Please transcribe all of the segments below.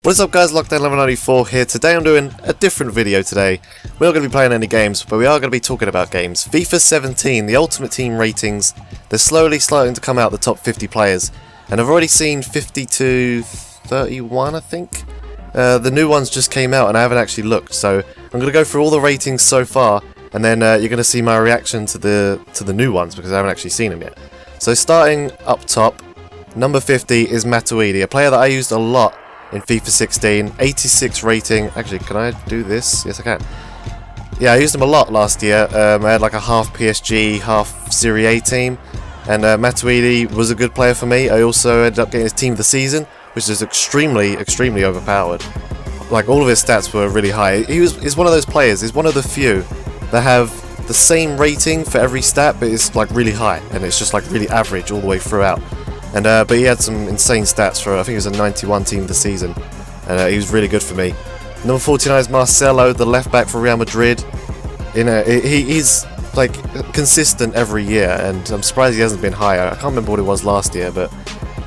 What is up guys, Lockdown1194 here. Today I'm doing a different video today. We're not going to be playing any games, but we are going to be talking about games. FIFA 17, the Ultimate Team ratings, they're slowly starting to come out, the top 50 players. And I've already seen 50 to 31, I think. The new ones just came out and I haven't actually looked, so I'm going to go through all the ratings so far, and then you're going to see my reaction to the new ones, because I haven't actually seen them yet. So starting up top, number 50 is Matuidi, a player that I used a lot in FIFA 16, 86 rating. Actually, can I do this? Yes, I can. Yeah, I used him a lot last year. I had like a half PSG, half Serie A team, and Matuidi was a good player for me. I also ended up getting his team of the season, which is extremely overpowered. Like, all of his stats were really high. He's one of those players, he's one of the few that have the same rating for every stat, but it's like really high, and it's just like really average all the way throughout. And but he had some insane stats for, I think it was a 91 team of the season, and he was really good for me. Number 49 is Marcelo, the left back for Real Madrid. He's like consistent every year, and I'm surprised he hasn't been higher. I can't remember what it was last year, but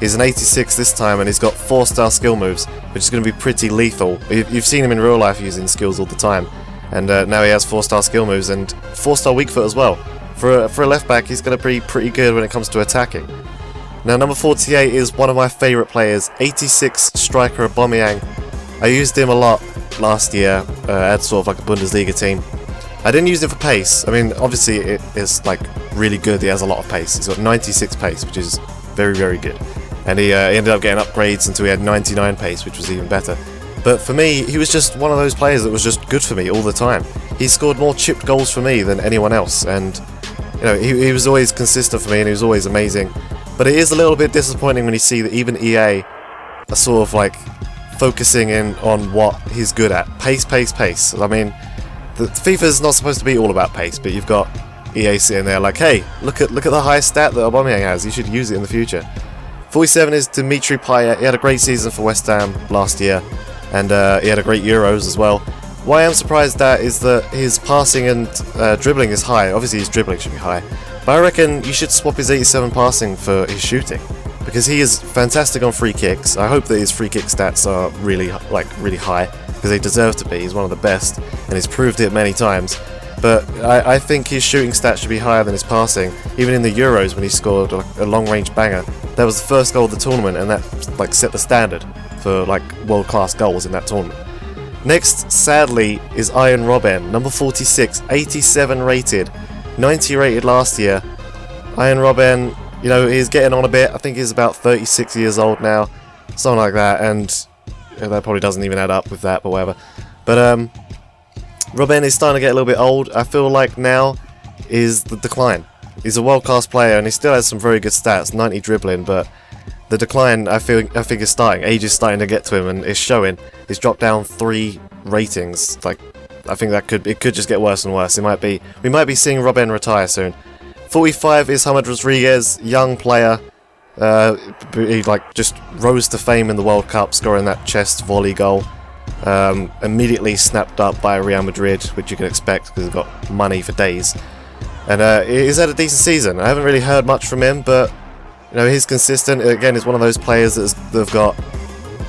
he's an 86 this time, and he's got 4-star skill moves, which is going to be pretty lethal. You've seen him in real life using skills all the time, and now he has 4-star skill moves and 4-star weak foot as well. For a left back, he's going to be pretty good when it comes to attacking. Now, number 48 is one of my favourite players, 86 striker Aubameyang. I used him a lot last year. I had sort of like a Bundesliga team. I didn't use him for pace. I mean, obviously it is like really good. He has a lot of pace. He's got 96 pace, which is very good. And he ended up getting upgrades until he had 99 pace, which was even better. But for me, he was just one of those players that was just good for me all the time. He scored more chipped goals for me than anyone else, and you know, he was always consistent for me, and he was always amazing. But it is a little bit disappointing when you see that even EA are sort of like focusing in on what he's good at. Pace. I mean, FIFA's not supposed to be all about pace, but you've got EA sitting there like, hey, look at the high stat that Aubameyang has, you should use it in the future. 47 is Dimitri Payet. He had a great season for West Ham last year, and he had a great Euros as well. Why I'm surprised at is that his passing and dribbling is high. Obviously his dribbling should be high, but I reckon you should swap his 87 passing for his shooting, because he is fantastic on free kicks. I hope that his free kick stats are really high, because they deserve to be. He's one of the best, and he's proved it many times. But I think his shooting stats should be higher than his passing. Even in the Euros, when he scored a long-range banger, that was the first goal of the tournament, and that like set the standard for like world-class goals in that tournament. Next, sadly, is Arjen Robben, number 46, 87 rated, 90 rated last year. Arjen Robben, you know, he's getting on a bit. I think he's about 36 years old now, something like that, and that probably doesn't even add up with that, but whatever. But Robben is starting to get a little bit old. I feel like now is the decline. He's a world-class player, and he still has some very good stats, 90 dribbling, but the decline, I think is starting. Age is starting to get to him, and it's showing. He's dropped down 3 ratings. Like, I think it could just get worse and worse. We might be seeing Robben retire soon. 45 is James Rodriguez, young player. He like just rose to fame in the World Cup, scoring that chest volley goal. Immediately snapped up by Real Madrid, which you can expect because he's got money for days. And he's had a decent season. I haven't really heard much from him, but you know, he's consistent. Again, he's one of those players that have got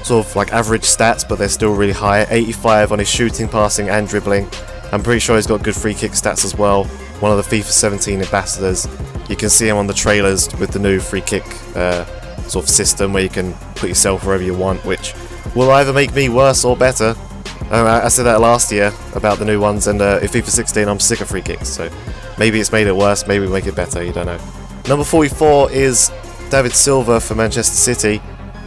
sort of like average stats, but they're still really high. 85 on his shooting, passing, and dribbling. I'm pretty sure he's got good free kick stats as well. One of the FIFA 17 ambassadors. You can see him on the trailers with the new free kick sort of system where you can put yourself wherever you want, which will either make me worse or better. I said that last year about the new ones, and in FIFA 16 I'm sick of free kicks, so maybe it's made it worse, maybe make it better, you don't know. Number 44 is David Silva for Manchester City.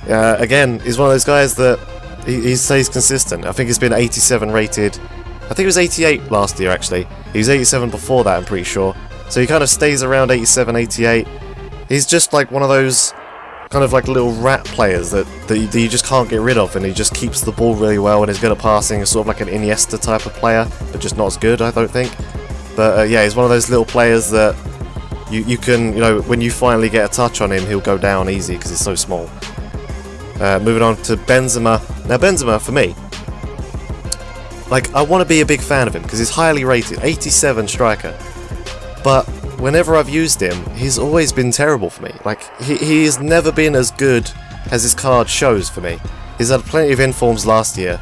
Again, he's one of those guys that he stays consistent. I think he's been 87 rated. I think it was 88 last year actually. He was 87 before that, I'm pretty sure. So he kind of stays around 87, 88. He's just like one of those kind of like little rat players that you just can't get rid of, and he just keeps the ball really well and is good at passing. He's sort of like an Iniesta type of player, but just not as good, I don't think. But yeah, he's one of those little players that you can, you know, when you finally get a touch on him, he'll go down easy because he's so small. Moving on to Benzema. Now Benzema, for me, like, I want to be a big fan of him because he's highly rated, 87 striker. But whenever I've used him, he's always been terrible for me. Like, he's never been as good as his card shows for me. He's had plenty of informs last year,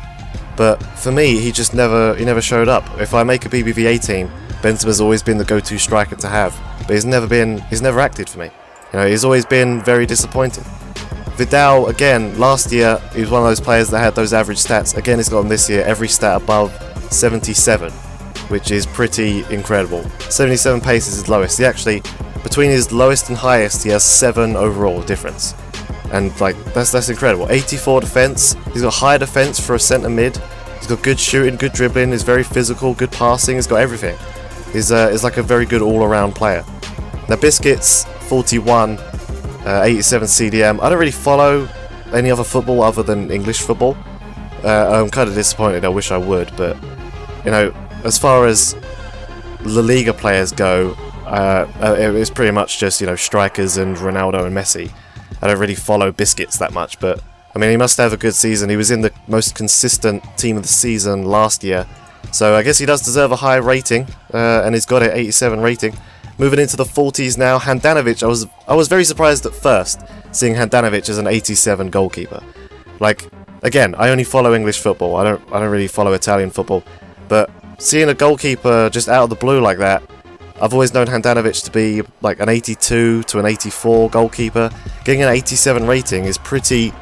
but for me, he never showed up. If I make a BBVA team, Benzema's always been the go-to striker to have, but he's never acted for me. He's always been very disappointing. Vidal, again, last year, he was one of those players that had those average stats. Again, he's got him this year, every stat above 77, which is pretty incredible. 77 pace is his lowest. He actually, between his lowest and highest, he has 7 overall difference. And that's incredible. 84 defense. He's got high defense for a centre mid. He's got good shooting, good dribbling. He's very physical, good passing. He's got everything. He's like a very good all-around player. Now Biscuits 41, 87 CDM. I don't really follow any other football other than English football. I'm kind of disappointed. I wish I would, but as far as La Liga players go, it's pretty much just strikers and Ronaldo and Messi. I don't really follow Biscuits that much, but I mean, he must have a good season. He was in the most consistent team of the season last year, so I guess he does deserve a high rating, and he's got an 87 rating. Moving into the 40s now, Handanovic. I was very surprised at first seeing Handanovic as an 87 goalkeeper. Again, I only follow English football. I don't really follow Italian football, but seeing a goalkeeper just out of the blue like that. I've always known Handanovic to be like an 82 to an 84 goalkeeper. Getting an 87 rating is pretty...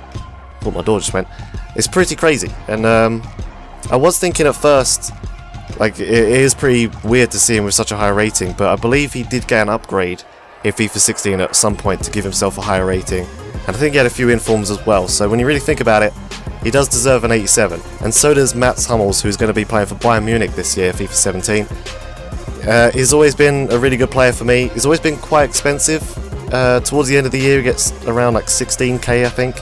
Oh, my door just went. It's pretty crazy. And I was thinking at first, it is pretty weird to see him with such a high rating, but I believe he did get an upgrade in FIFA 16 at some point to give himself a higher rating. And I think he had a few informs as well. So when you really think about it, he does deserve an 87. And so does Mats Hummels, who's going to be playing for Bayern Munich this year, FIFA 17. He's always been a really good player for me. He's always been quite expensive. Towards the end of the year, he gets around 16k, I think.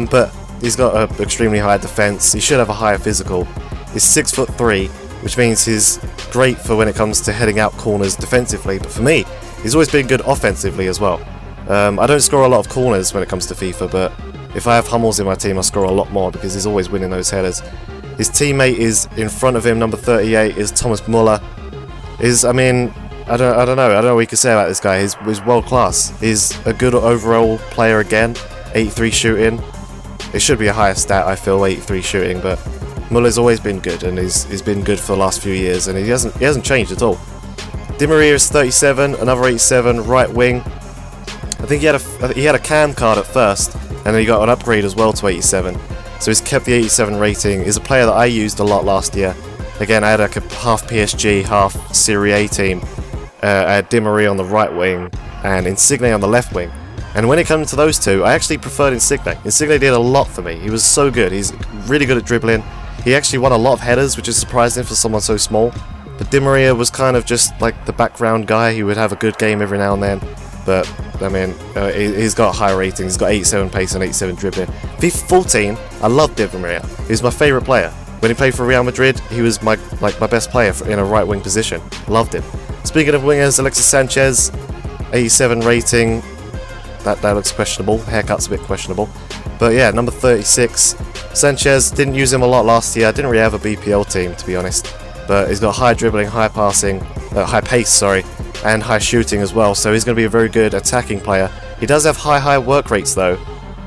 But he's got an extremely high defense. He should have a higher physical. He's 6'3", which means he's great for when it comes to heading out corners defensively. But for me, he's always been good offensively as well. I don't score a lot of corners when it comes to FIFA, but if I have Hummels in my team, I score a lot more because he's always winning those headers. His teammate is in front of him. Number 38 is Thomas Muller. I don't know what you can say about this guy. He's world class. He's a good overall player again. 83 shooting. It should be a higher stat, I feel, 83 shooting, but Muller's always been good, and he's been good for the last few years, and he hasn't changed at all. Di Maria is 37, another 87, right wing. I think he had a cam card at first, and then he got an upgrade as well to 87. So he's kept the 87 rating. He's a player that I used a lot last year. Again, I had a half PSG, half Serie A team. I had Di Maria on the right wing and Insigne on the left wing. And when it comes to those two, I actually preferred Insigne. Insigne did a lot for me. He was so good. He's really good at dribbling. He actually won a lot of headers, which is surprising for someone so small. But Di Maria was kind of just like the background guy. He would have a good game every now and then. But, I mean, he's got high ratings. He's got 87 pace and 87 dribbling. FIFA 14, I loved Di Maria. He was my favourite player. When he played for Real Madrid, he was my best player in a right wing position. Loved him. Speaking of wingers, Alexis Sanchez, 87 rating. That looks questionable. Haircut's a bit questionable. But yeah, number 36. Sanchez, didn't use him a lot last year. I didn't really have a BPL team, to be honest. But he's got high dribbling, high passing, high pace, and high shooting as well. So he's going to be a very good attacking player. He does have high work rates though.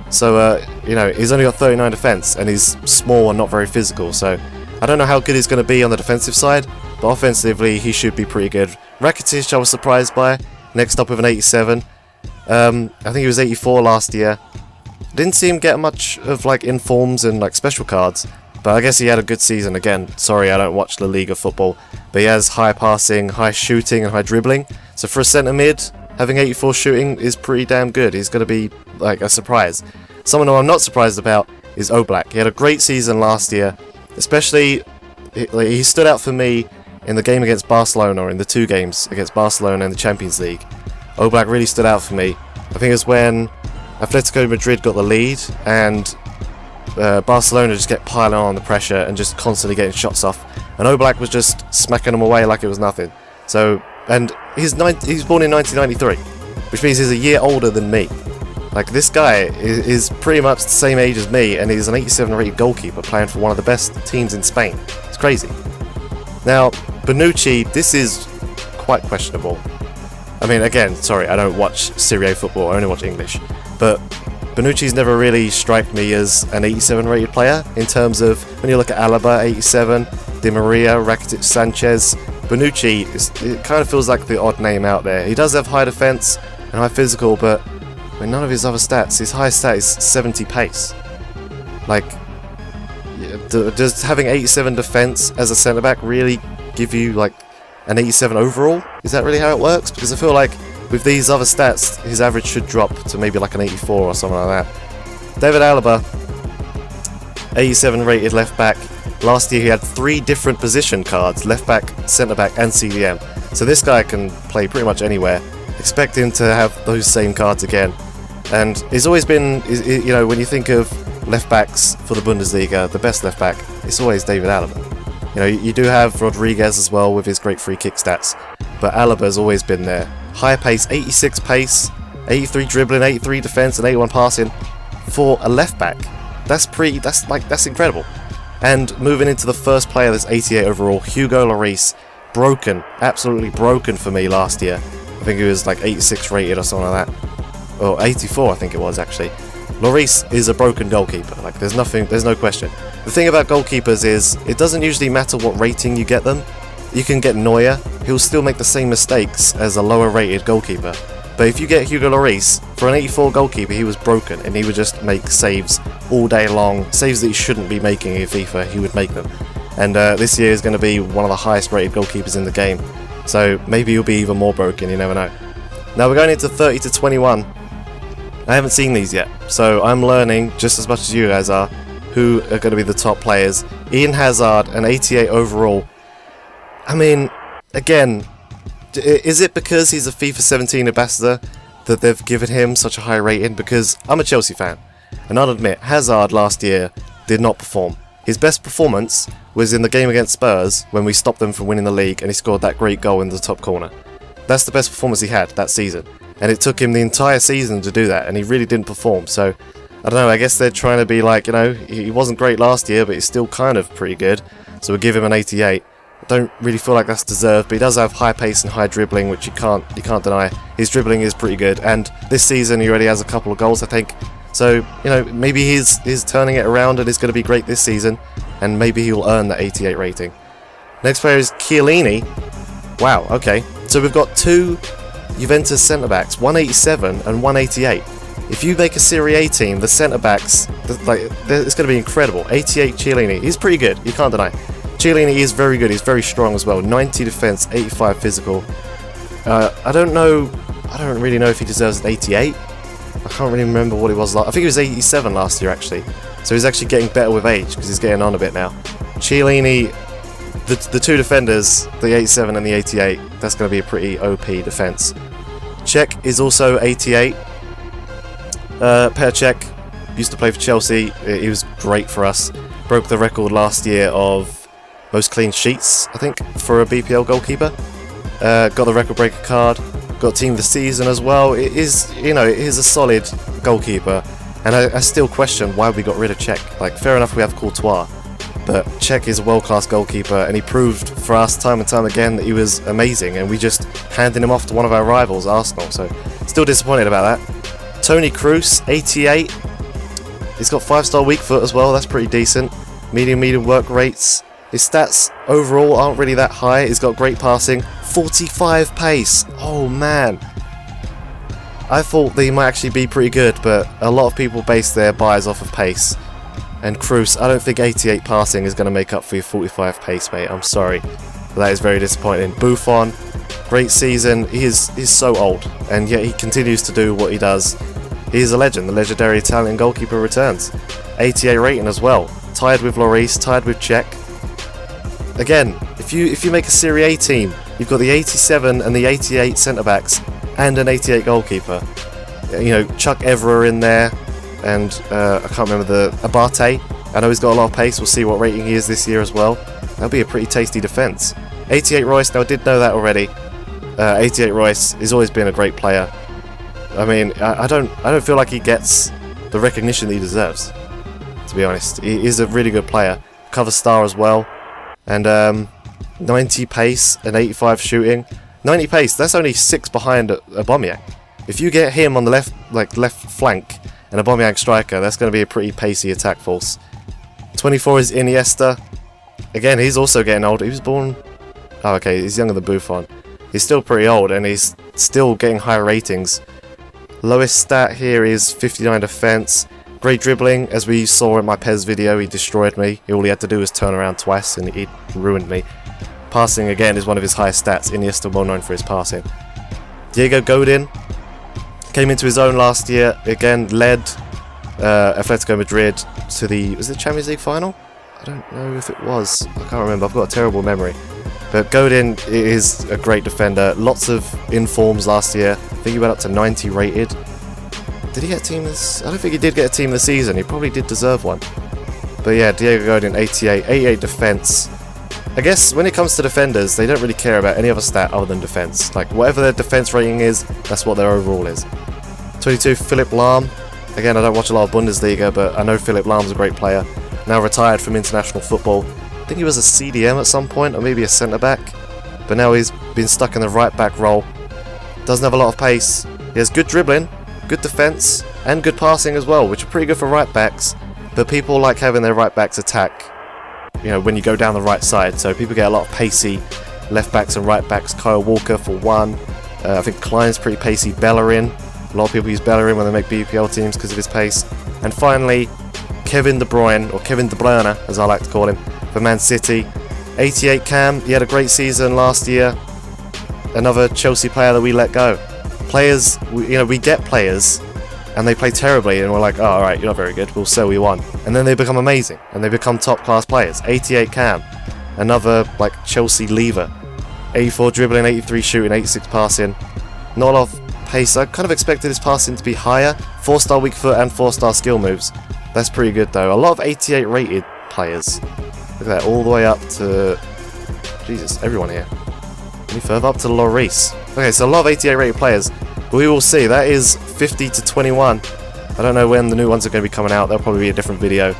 So, he's only got 39 defense, and he's small and not very physical. So I don't know how good he's going to be on the defensive side, but offensively he should be pretty good. Rakitic, I was surprised by. Next up with an 87. I think he was 84 last year. Didn't see him get much of informs and special cards, but I guess he had a good season. Again, sorry I don't watch La Liga football, but he has high passing, high shooting and high dribbling. So for a centre mid, having 84 shooting is pretty damn good. He's going to be a surprise. Someone who I'm not surprised about is Oblak. He had a great season last year, especially he stood out for me in the game against Barcelona, or in the two games against Barcelona and the Champions League. Oblak really stood out for me. I think it was when Atletico Madrid got the lead and Barcelona just kept piling on the pressure and just constantly getting shots off, and Oblak was just smacking them away like it was nothing. So, and he's born in 1993, which means he's a year older than me. This guy is pretty much the same age as me, and he's an 87 rated goalkeeper playing for one of the best teams in Spain. It's crazy. Now, Bonucci, this is quite questionable. I mean, again, sorry, I don't watch Serie A football, I only watch English. But Bonucci's never really struck me as an 87 rated player in terms of when you look at Alaba 87, Di Maria, Rakitic, Sanchez. Bonucci, it kind of feels like the odd name out there. He does have high defense and high physical, but I mean, none of his other stats. His highest stat is 70 pace. Like, does having 87 defense as a centre back really give you like an 87 overall? Is that really how it works? Because I feel like with these other stats, his average should drop to maybe like an 84 or something like that. David Alaba, 87 rated left back. Last year he had 3 different position cards: left back, centre back and CDM. So this guy can play pretty much anywhere. Expect him to have those same cards again. And he's always been, you know, when you think of left backs for the Bundesliga, the best left back, it's always David Alaba. You know, you do have Rodriguez as well with his great free kick stats, but Alaba's always been there. High pace, 86 pace, 83 dribbling, 83 defense and 81 passing for a left back. That's incredible. And moving into the first player that's 88 overall, Hugo Lloris, broken, absolutely broken for me last year. I think he was like 86 rated or something like that. Or 84 I think it was actually. Lloris is a broken goalkeeper, like there's no question. The thing about goalkeepers is, it doesn't usually matter what rating you get them. You can get Neuer, he'll still make the same mistakes as a lower rated goalkeeper. But if you get Hugo Lloris, for an 84 goalkeeper he was broken and he would just make saves all day long, saves that he shouldn't be making in FIFA, he would make them. And this year is going to be one of the highest rated goalkeepers in the game. So maybe he'll be even more broken, you never know. Now we're going into 30 to 21. I haven't seen these yet, so I'm learning just as much as you guys are who are going to be the top players. Eden Hazard, an 88 overall. I mean, again, is it because he's a FIFA 17 ambassador that they've given him such a high rating? Because I'm a Chelsea fan, and I'll admit, Hazard last year did not perform. His best performance was in the game against Spurs when we stopped them from winning the league and he scored that great goal in the top corner. That's the best performance he had that season. And it took him the entire season to do that, and he really didn't perform. So, I don't know, I guess they're trying to be like, you know, he wasn't great last year, but he's still kind of pretty good. So we'll give him an 88. I don't really feel like that's deserved, but he does have high pace and high dribbling, which you can't deny. His dribbling is pretty good, and this season he already has a couple of goals, I think. So, you know, maybe he's turning it around and is going to be great this season, and maybe he'll earn that 88 rating. Next player is Chiellini. Wow, okay. So we've got 2 Juventus centre-backs, 187 and 188. If you make a Serie A team, the centre-backs, it's going to be incredible. 88 Chiellini, he's pretty good, you can't deny. Chiellini is very good, he's very strong as well. 90 defence, 85 physical. I don't really know if he deserves an 88. I can't really remember what he was like. I think he was 87 last year actually. So he's actually getting better with age because he's getting on a bit now. Chiellini, the 2 defenders, the 87 and the 88, that's going to be a pretty OP defence. Cech is also 88. Petr Cech used to play for Chelsea. He was great for us. Broke the record last year of most clean sheets, I think, for a BPL goalkeeper. Got the record breaker card. Got team of the season as well. It is, you know, it is a solid goalkeeper. And I still question why we got rid of Cech. Like, fair enough, we have Courtois, but Cech is a world-class goalkeeper, and he proved for us time and time again that he was amazing, and we just handed him off to one of our rivals, Arsenal, so still disappointed about that. Toni Kroos, 88. He's got 5-star weak foot as well, that's pretty decent. Medium work rates. His stats overall aren't really that high. He's got great passing, 45 pace. Oh man. I thought that he might actually be pretty good, but a lot of people base their buys off of pace. And Kroos, I don't think 88 passing is going to make up for your 45 pace, mate. I'm sorry. But that is very disappointing. Buffon, great season. He's so old, and yet he continues to do what he does. He is a legend. The legendary Italian goalkeeper returns. 88 rating as well. Tied with Lloris, tied with Cech. Again, if you make a Serie A team, you've got the 87 and the 88 centre-backs and an 88 goalkeeper. You know, chuck Evra in there, and I can't remember the Abate. I know he's got a lot of pace. We'll see what rating he is this year as well. That'll be a pretty tasty defence. 88 Royce, now I did know that already. 88 Royce has always been a great player. I mean, I don't feel like he gets the recognition that he deserves, to be honest. He is a really good player. Cover star as well. And 90 pace and 85 shooting. 90 pace, that's only 6 behind Aubameyang. If you get him on the left flank and Aubameyang striker, that's going to be a pretty pacey attack force. 24 is Iniesta. Again, he's also getting old. He was born... Oh, okay, he's younger than Buffon. He's still pretty old, and he's still getting higher ratings. Lowest stat here is 59 defense. Great dribbling, as we saw in my PES video, he destroyed me. All he had to do was turn around twice, and he ruined me. Passing, again, is one of his highest stats. Iniesta well known for his passing. Diego Godin came into his own last year. Again, led Atletico Madrid to the... Was it Champions League final? I don't know if it was. I can't remember. I've got a terrible memory. But Godin is a great defender. Lots of informs last year. I think he went up to 90 rated. Did he get a team this? I don't think he did get a team this season. He probably did deserve one. But yeah, Diego Godin, 88 defense. I guess when it comes to defenders, they don't really care about any other stat other than defense. Like, whatever their defense rating is, that's what their overall is. 22, Philipp Lahm. Again, I don't watch a lot of Bundesliga, but I know Philipp Lahm's a great player. Now retired from international football. I think he was a CDM at some point, or maybe a centre-back. But now he's been stuck in the right-back role. Doesn't have a lot of pace. He has good dribbling, good defence, and good passing as well, which are pretty good for right-backs. But people like having their right-backs attack, you know, when you go down the right side. So people get a lot of pacey left-backs and right-backs. Kyle Walker for one. I think Klein's pretty pacey. Bellerin. A lot of people use Bellerin when they make BPL teams because of his pace. And finally, Kevin De Bruyne, or Kevin De Bruyne, as I like to call him, for Man City. 88 cam, he had a great season last year. Another Chelsea player that we let go. Players, we get players, and they play terribly, and we're like, oh, alright, you're not very good, we'll sell you on. And then they become amazing, and they become top-class players. 88 cam, another, like, Chelsea lever. 84 dribbling, 83 shooting, 86 passing. Not a lot of pace. I kind of expected his passing to be higher. 4-star weak foot and 4-star skill moves. That's pretty good, though. A lot of 88 rated players. Look at that, all the way up to... Jesus, everyone here. Any further up to Lloris. Okay, so a lot of 88 rated players. But we will see. That is 50 to 21. I don't know when the new ones are going to be coming out. There'll probably be a different video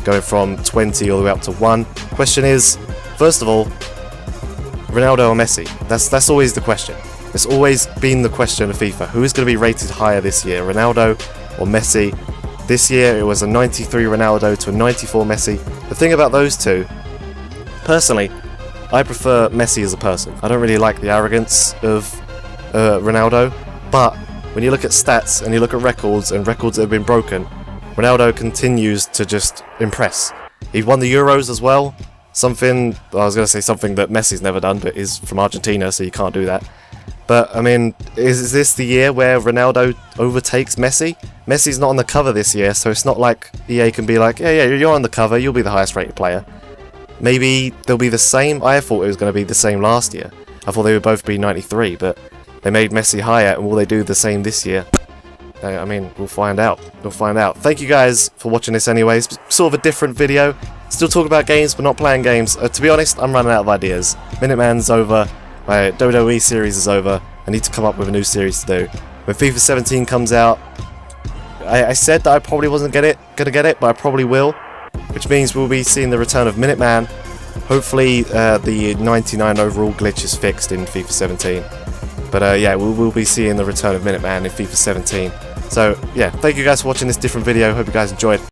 going from 20 all the way up to 1. Question is, first of all, Ronaldo or Messi? That's always the question. It's always been the question of FIFA. Who is going to be rated higher this year, Ronaldo or Messi? This year it was a 93 Ronaldo to a 94 Messi. The thing about those two, personally, I prefer Messi as a person. I don't really like the arrogance of Ronaldo, but when you look at stats and you look at records and records that have been broken, Ronaldo continues to just impress. He won the Euros as well. Something, I was going to say something that Messi's never done, but is from Argentina, so you can't do that. But, I mean, is this the year where Ronaldo overtakes Messi? Messi's not on the cover this year, so it's not like EA can be like, yeah, you're on the cover, you'll be the highest rated player. Maybe they'll be the same. I thought it was going to be the same last year. I thought they would both be 93, but they made Messi higher, and will they do the same this year? I mean, we'll find out. We'll find out. Thank you guys for watching this anyways. Sort of a different video. Still talking about games, but not playing games. To be honest, I'm running out of ideas. Minuteman's over. My WWE series is over. I need to come up with a new series to do. When FIFA 17 comes out, I said that I probably wasn't gonna get it, but I probably will. Which means we'll be seeing the return of Minuteman. Hopefully the 99 overall glitch is fixed in FIFA 17. But yeah, we'll be seeing the return of Minuteman in FIFA 17. So yeah, thank you guys for watching this different video. Hope you guys enjoyed.